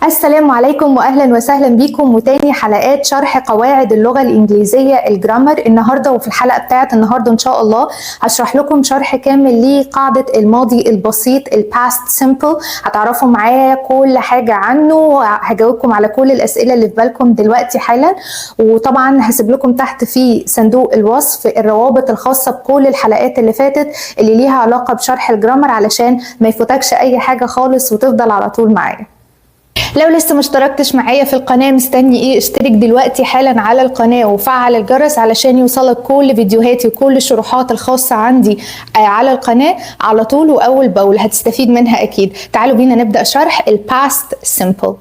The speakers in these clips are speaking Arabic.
السلام عليكم واهلا وسهلا بكم وتاني حلقات شرح قواعد اللغه الانجليزيه الجرامر. النهارده وفي الحلقه بتاعت النهارده ان شاء الله هشرح لكم شرح كامل لقاعده الماضي البسيط الباست سيمبل. هتعرفوا معايا كل حاجه عنه، هجاوبكم على كل الاسئله اللي في بالكم دلوقتي حالا، وطبعا هسيب لكم تحت في صندوق الوصف الروابط الخاصه بكل الحلقات اللي فاتت اللي ليها علاقه بشرح الجرامر علشان ما يفوتكش اي حاجه خالص وتفضل على طول معايا. لو لسه ما اشتركتش معايا في القناة مستني ايه؟ اشترك دلوقتي حالا على القناة وفعل الجرس علشان يوصلك كل فيديوهاتي وكل الشروحات الخاصة عندي على القناة على طول واول باول، هتستفيد منها اكيد. تعالوا بينا نبدأ شرح الباست سيمبل.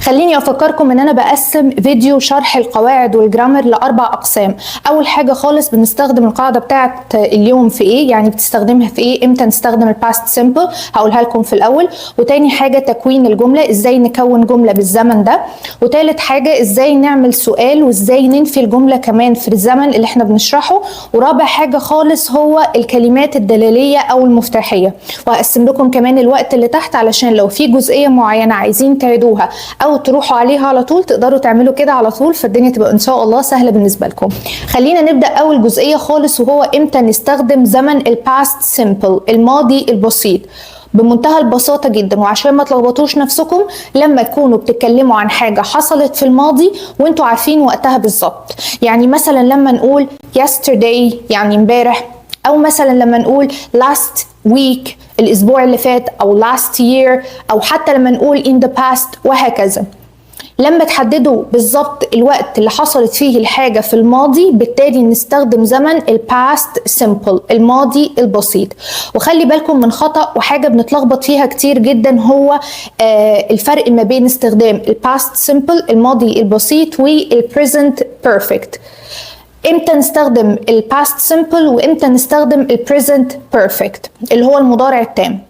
خليني افكركم ان انا بقسم فيديو شرح القواعد والجرامر لاربع اقسام. اول حاجه خالص بنستخدم القاعده بتاعه اليوم في ايه، يعني بتستخدمها في ايه، امتى نستخدم الباست سيمبل، هقولها لكم في الاول. وتاني حاجه تكوين الجمله، ازاي نكون جمله بالزمن ده. وتالت حاجه ازاي نعمل سؤال وازاي ننفي الجمله كمان في الزمن اللي احنا بنشرحه. ورابع حاجه خالص هو الكلمات الدلاليه او المفتاحيه. وهقسم لكم كمان الوقت اللي تحت علشان لو في جزئيه معينه عايزين تعيدوها او تروحوا عليها على طول تقدروا تعملوا كده على طول، فالدنيا تبقى ان شاء الله سهله بالنسبه لكم. خلينا نبدا اول جزئيه خالص وهو امتى نستخدم زمن الباست سيمبل الماضي البسيط. بمنتهى البساطه جدا وعشان ما تلخبطوش نفسكم، لما تكونوا بتتكلموا عن حاجه حصلت في الماضي وانتوا عارفين وقتها بالظبط. يعني مثلا لما نقول yesterday يعني امبارح، او مثلا لما نقول last week الاسبوع اللي فات، او last year، او حتى لما نقول in the past وهكذا. لما تحددوا بالظبط الوقت اللي حصلت فيه الحاجة في الماضي بالتالي نستخدم زمن الباست سيمبل الماضي البسيط. وخلي بالكم من خطأ وحاجة بنتلخبط فيها كتير جدا، هو الفرق ما بين استخدام الباست سيمبل الماضي البسيط والبريزنت بيرفكت. امتى نستخدم الباست سيمبل وامتى نستخدم البريزنت بيرفكت اللي هو المضارع التام.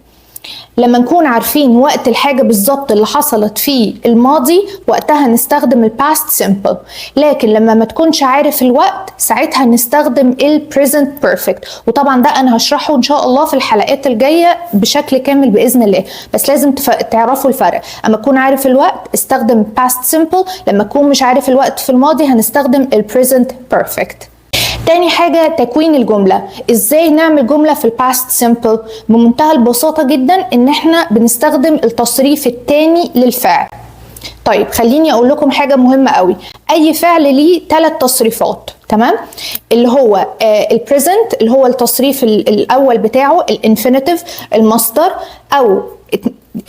لما نكون عارفين وقت الحاجة بالظبط اللي حصلت في الماضي وقتها نستخدم الباست سيمبل، لكن لما ما تكونش عارف الوقت ساعتها نستخدم البريزنت بيرفكت. وطبعا ده انا هشرحه ان شاء الله في الحلقات الجاية بشكل كامل باذن الله، بس لازم تعرفوا الفرق. اما تكون عارف الوقت استخدم باست سيمبل، لما تكون مش عارف الوقت في الماضي هنستخدم البريزنت بيرفكت. تاني حاجة تكوين الجملة، ازاي نعمل جملة في الباست سيمبل؟ بمنتهى البساطة جدا ان احنا بنستخدم التصريف التاني للفعل. طيب خليني اقول لكم حاجة مهمة قوي، اي فعل ليه 3 تصريفات، تمام؟ اللي هو البريزنت اللي هو التصريف الاول بتاعه الانفينيتيف المصدر، او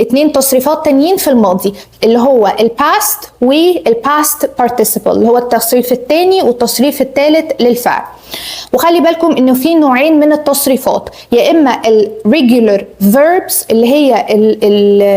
2 تصريفات تانيين في الماضي اللي هو الباست والباست participle اللي هو التصريف الثاني والتصريف الثالث للفعل. وخلي بالكم انه في نوعين من التصريفات، يا اما الريجولار verbs اللي هي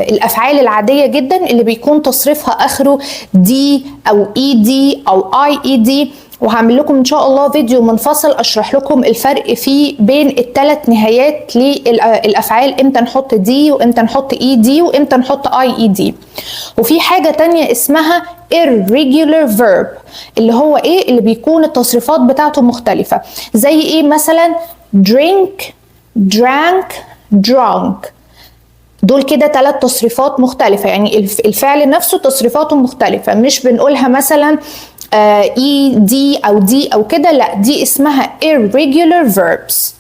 الافعال العاديه جدا اللي بيكون تصريفها اخره دي او اي دي او اي اي دي، وهعمل لكم ان شاء الله فيديو منفصل اشرح لكم الفرق في بين ال3 نهايات للافعال، امتى نحط دي وامتى نحط اي دي وامتى نحط اي اي دي. وفي حاجه تانية اسمها irregular verb اللي هو ايه، اللي بيكون التصريفات بتاعته مختلفه. زي ايه مثلا؟ drink drank drunk، دول كده 3 تصريفات مختلفه، يعني الفعل نفسه تصريفاته مختلفه، مش بنقولها مثلا اي دي او دي او كده، لا دي اسمها irregular verbs.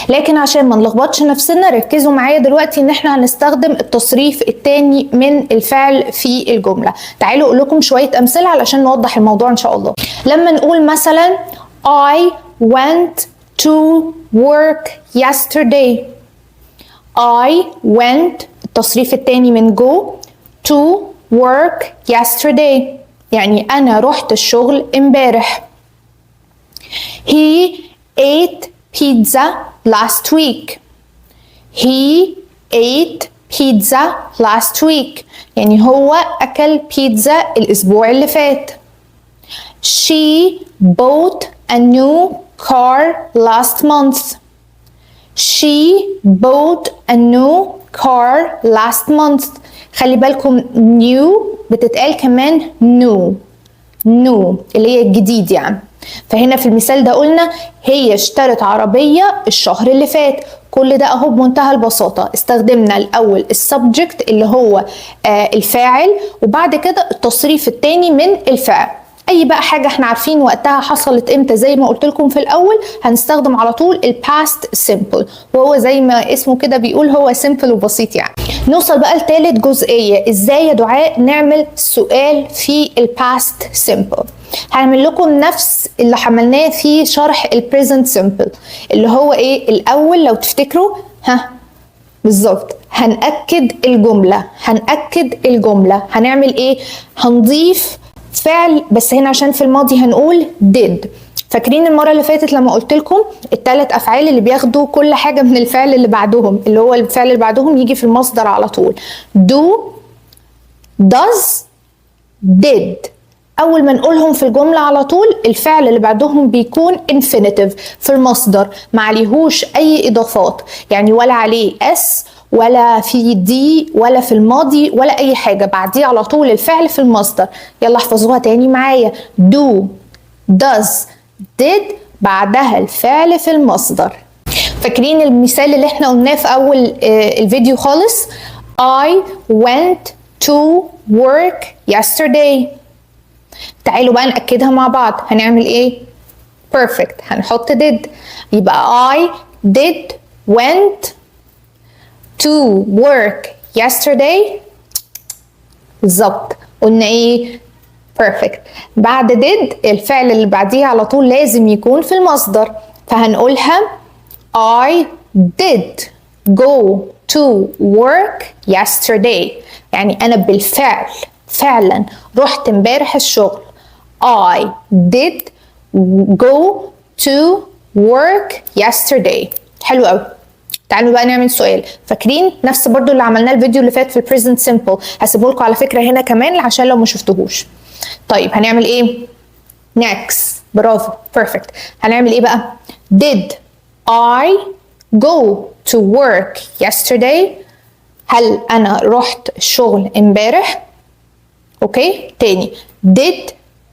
لكن عشان ما نلخبطش نفسنا ركزوا معايا دلوقتي ان احنا هنستخدم التصريف الثاني من الفعل في الجمله. تعالوا اقول لكم شويه امثله علشان نوضح الموضوع ان شاء الله. لما نقول مثلا I went to work yesterday، I went التصريف الثاني من go to work yesterday يعني أنا رحت الشغل امبارح. He ate pizza last week. He ate pizza last week يعني هو أكل بيتزا الأسبوع اللي فات. She bought a new car last month. She bought a new car last month. خلي بالكم new بتتقال كمان new اللي هي الجديد يعني. فهنا في المثال ده قلنا هي اشترت عربية الشهر اللي فات كل ده اهو بمنتهى البساطة. استخدمنا الاول السبجكت اللي هو الفاعل، وبعد كده التصريف التاني من الفعل. اي بقى حاجة احنا عارفين وقتها حصلت امتى زي ما قلت لكم في الاول، هنستخدم على طول الباست سيمبل، وهو زي ما اسمه كده بيقول هو سيمبل وبسيط يعني. نوصل بقى لثالث جزئية، ازاي يا دعاء نعمل سؤال في الباست سيمبل. هعمل لكم نفس اللي عملناه في شرح البريزنت سيمبل، اللي هو ايه الاول لو تفتكروا بالظبط هنأكد الجملة. هنعمل ايه؟ هنضيف فعل، بس هنا عشان في الماضي هنقول did. فاكرين المرة اللي فاتت لما قلت لكم الثلاث افعال اللي بياخدوا كل حاجة من الفعل اللي بعدهم، اللي هو الفعل اللي بعدهم يجي في المصدر على طول. do، does، did. اول ما نقولهم في الجملة على طول الفعل اللي بعدهم بيكون infinitive في المصدر، ما عليهوش اي اضافات، يعني ولا عليه s ولا في دي ولا في الماضي ولا اي حاجة، بعديه على طول الفعل في المصدر. يلا احفظوها تاني معايا، do، does، did، بعدها الفعل في المصدر. فاكرين المثال اللي احنا قلناه في اول الفيديو خالص؟ I went to work yesterday. تعالوا بقى نأكدها مع بعض. هنعمل ايه؟ perfect، هنحط did، يبقى I did went to work yesterday. بالظبط، قلنا ايه؟ perfect. بعد did الفعل اللي بعديه على طول لازم يكون في المصدر، فهنقولها I did go to work yesterday، يعني انا بالفعل فعلا رحت امبارح الشغل. I did go to work yesterday. حلو قوي. تعالوا بقى نعمل سؤال. فاكرين نفس برضو اللي عملناه الفيديو اللي فات في البريزنت سيمبل، هسيبه لكم على فكرة هنا كمان عشان لو ما شفتوهوش. طيب هنعمل ايه؟ next، برافو perfect. هنعمل ايه بقى؟ did I go to work yesterday؟ هل انا رحت الشغل امبارح؟ اوكي تاني، did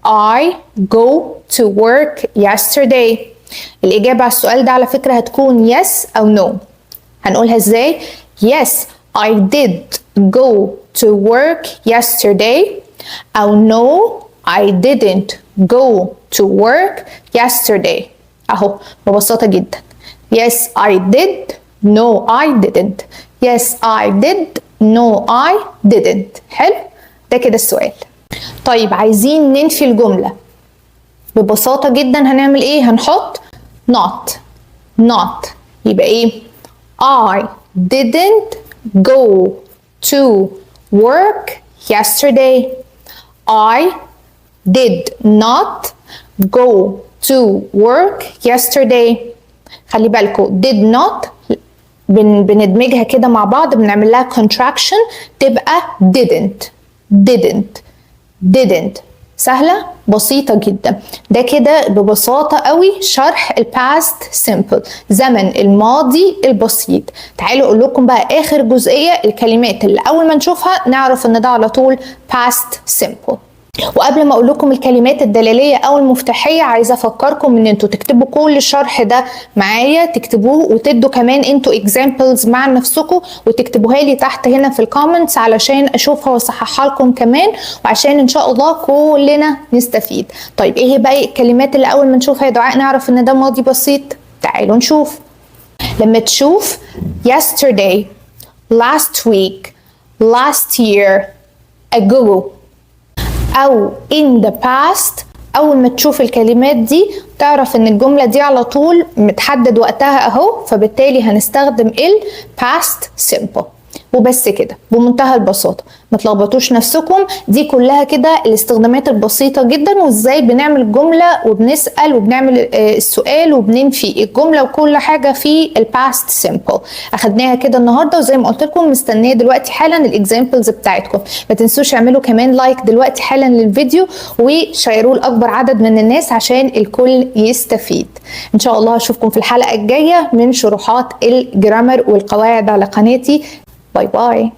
I go to work yesterday؟ الإجابة على السؤال ده على فكرة هتكون yes أو no. هنقولها ازاي؟ yes I did go to work yesterday، أو no I didn't go to work yesterday. أهو ببساطة جدا، yes I did، no I didn't، yes I did، no I didn't. حلو؟ ده كده السؤال. طيب عايزين ننفي الجملة، ببساطة جدا هنعمل ايه؟ هنحط not. يبقى ايه؟ I didn't go to work yesterday. I did not go to work yesterday. خلي بالكم did not بندمجها كده مع بعض، بنعمل لها contraction تبقى didn't. سهلة بسيطة جدا. ده كده ببساطة قوي شرح الباست سيمبل، زمن الماضي البسيط. تعالوا اقول لكم بقى اخر جزئية، الكلمات اللي اول ما نشوفها نعرف ان ده على طول باست سيمبل. وقبل ما اقول لكم الكلمات الدلاليه او المفتاحيه، عايزه افكركم ان انتوا تكتبوا كل الشرح ده معايا، تكتبوه وتدوا كمان انتوا اكزامبلز مع نفسكم وتكتبوها لي تحت هنا في الكومنتس علشان اشوفها واصححها لكم كمان، وعشان ان شاء الله كلنا نستفيد. طيب ايه بقى الكلمات اللي اول ما نشوفها يا دعاء نعرف ان ده ماضي بسيط؟ تعالوا نشوف. لما تشوف yesterday، last week، last year، ago أو in the past، أول ما تشوف الكلمات دي تعرف إن الجملة دي على طول متحدد وقتها أهو، فبالتالي هنستخدم ال past simple. وبس كده بمنتهى البساطة، ما تلخبطوش نفسكم. دي كلها كده الاستخدامات البسيطة جدا، وازاي بنعمل جملة وبنسأل وبنعمل السؤال وبننفي الجملة وكل حاجة في الباست سيمبل. اخدناها كده النهاردة، وزي ما قلت لكم مستنية دلوقتي حالا الاكزامبلز بتاعتكم. ما تنسوش اعملوا كمان لايك دلوقتي حالا للفيديو وشيروه لاكبر عدد من الناس عشان الكل يستفيد. ان شاء الله اشوفكم في الحلقة الجاية من شروحات الجرامر والقواعد على قناتي. باي باي.